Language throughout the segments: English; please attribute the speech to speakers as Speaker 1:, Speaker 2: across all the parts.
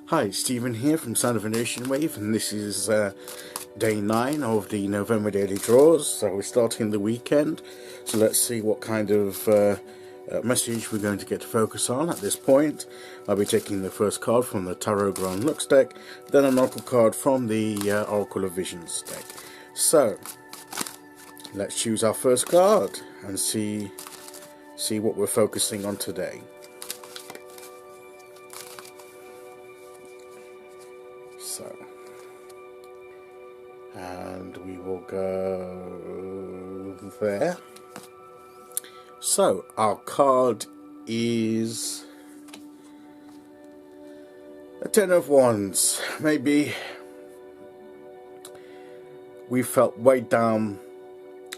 Speaker 1: Hi, Stephen here from Sound of a Nation Wave, and this is day 9 of the November daily draws. So we're starting the weekend, so let's see what kind of message we're going to get to focus on at this point. I'll be taking the first card from the Tarot Grand Luxe deck, then an Oracle card from the Oracle of Visions deck. So let's choose our first card and see what we're focusing on today. So, and we will go there. So our card is a Ten of Wands. Maybe we felt weighed down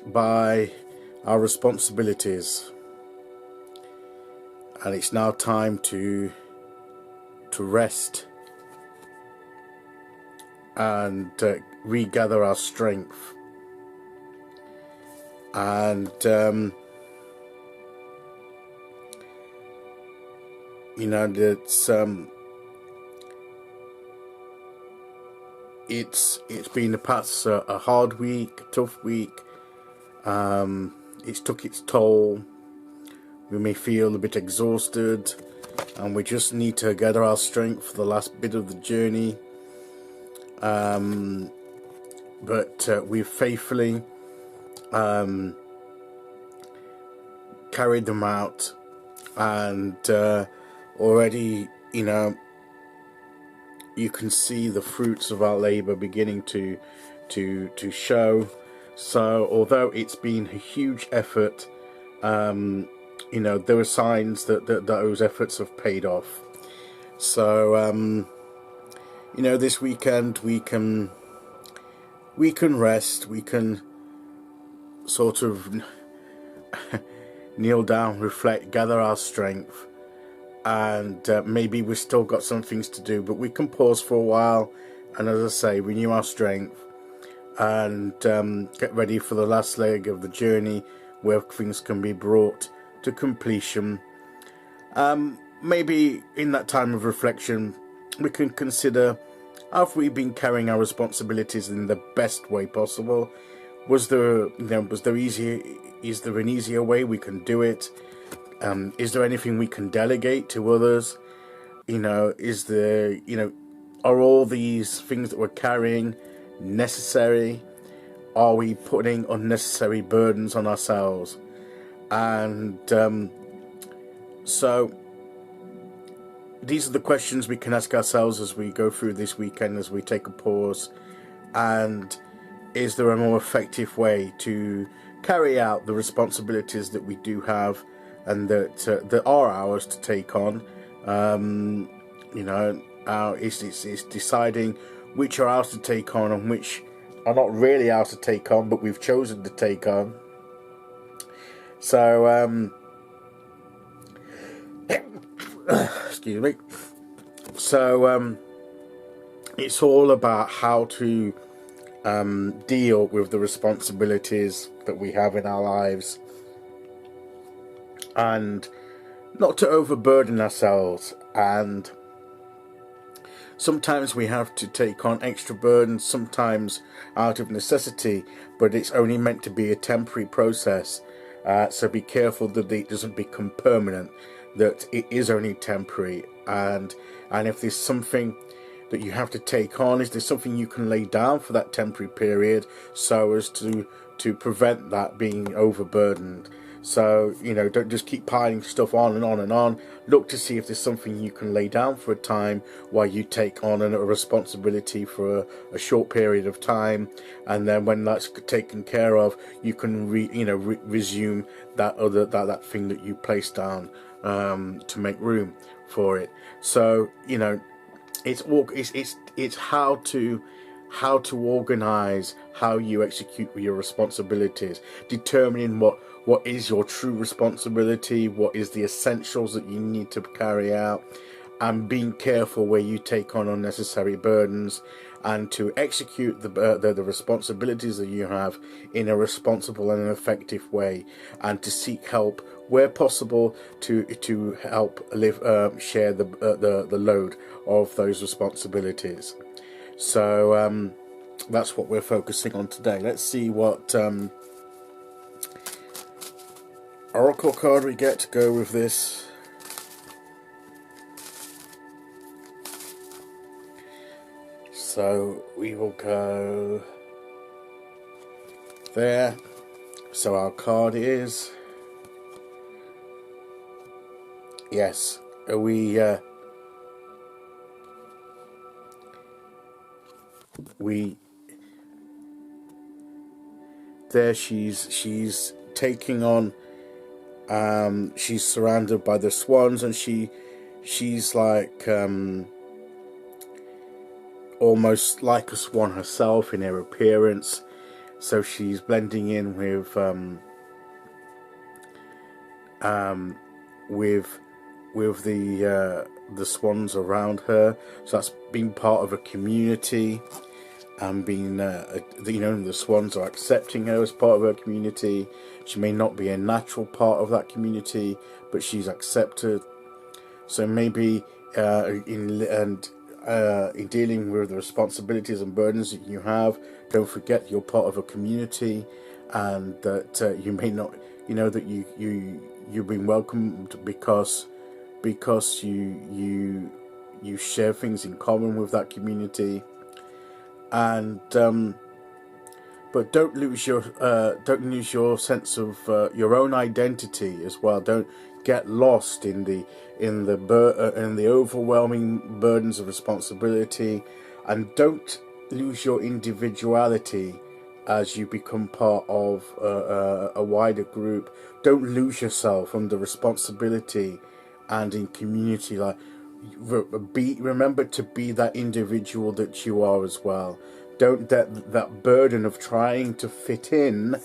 Speaker 1: by our responsibilities, and it's now time to rest and regather our strength. And you know, it's been perhaps a hard week, a tough week. It's took its toll. We may feel a bit exhausted, and we just need to gather our strength for the last bit of the journey. But we've faithfully carried them out, and already, you know, you can see the fruits of our labor beginning to show. So although it's been a huge effort, you know, there are signs that those efforts have paid off. So you know, this weekend we can rest, we can sort of kneel down, reflect, gather our strength, and maybe we've still got some things to do, but we can pause for a while and, as I say, renew our strength and get ready for the last leg of the journey where things can be brought to completion. Maybe in that time of reflection we can consider, have we been carrying our responsibilities in the best way possible? Is there an easier way we can do it? Is there anything we can delegate to others? You know, are all these things that we're carrying necessary? Are we putting unnecessary burdens on ourselves? And so these are the questions we can ask ourselves as we go through this weekend, as we take a pause. And is there a more effective way to carry out the responsibilities that we do have and that are ours to take on? You know, it's deciding which are ours to take on and which are not really ours to take on, but we've chosen to take on. So excuse me. So it's all about how to deal with the responsibilities that we have in our lives, and not to overburden ourselves. And sometimes we have to take on extra burdens, sometimes out of necessity, but it's only meant to be a temporary process. So be careful that it doesn't become permanent, that it is only temporary. And if there's something that you have to take on, is there something you can lay down for that temporary period so as to prevent that being overburdened? So, you know, don't just keep piling stuff on and on and on. Look to see if there's something you can lay down for a time while you take on a responsibility for a short period of time, and then when that's taken care of, you can resume that thing that you placed down to make room for it. So, you know, it's how to organize how you execute your responsibilities, determining what is your true responsibility, what is the essentials that you need to carry out, and being careful where you take on unnecessary burdens, and to execute the responsibilities that you have in a responsible and an effective way, and to seek help where possible to help share the load of those responsibilities. So that's what we're focusing on today. Let's see what oracle card we get to go with this. So we will go there. So our card is, yes, we there she's taking on, she's surrounded by the swans, and she's like almost like a swan herself in her appearance. So she's blending in with the swans around her. So that's being part of a community, and being the swans are accepting her as part of her community. She may not be a natural part of that community, but she's accepted. So maybe in dealing with the responsibilities and burdens that you have, don't forget you're part of a community, and that you may not, that you've been welcomed because you share things in common with that community. And but don't lose your sense of your own identity as well. Don't get lost in the overwhelming burdens of responsibility, and don't lose your individuality as you become part of a wider group. Don't lose yourself under responsibility and in community. Like, remember to be that individual that you are as well. Don't let that burden of trying to fit in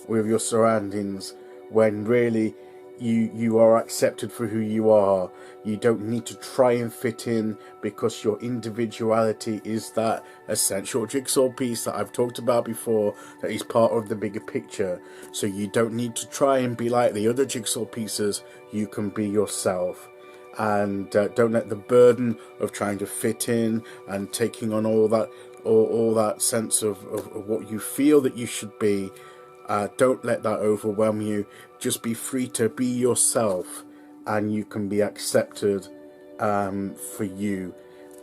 Speaker 1: with your surroundings, when really you are accepted for who you are. You don't need to try and fit in, because your individuality is that essential jigsaw piece that I've talked about before, that is part of the bigger picture. So you don't need to try and be like the other jigsaw pieces. You can be yourself. And don't let the burden of trying to fit in and taking on all that sense of what you feel that you should be, don't let that overwhelm you. Just be free to be yourself, and you can be accepted for you,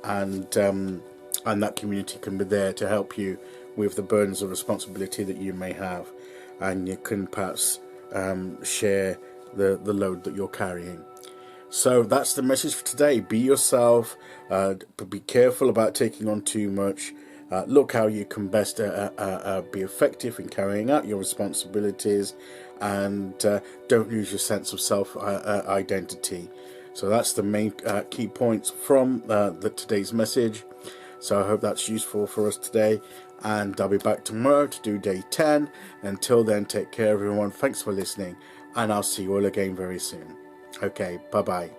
Speaker 1: and that community can be there to help you with the burdens of responsibility that you may have, and you can perhaps share the load that you're carrying. So that's the message for today. Be yourself, but be careful about taking on too much. Look how you can best be effective in carrying out your responsibilities, and don't lose your sense of self-identity. So that's the main key points from today's message. So I hope that's useful for us today, and I'll be back tomorrow to do day 10. Until then, take care everyone. Thanks for listening, and I'll see you all again very soon. Okay, bye-bye.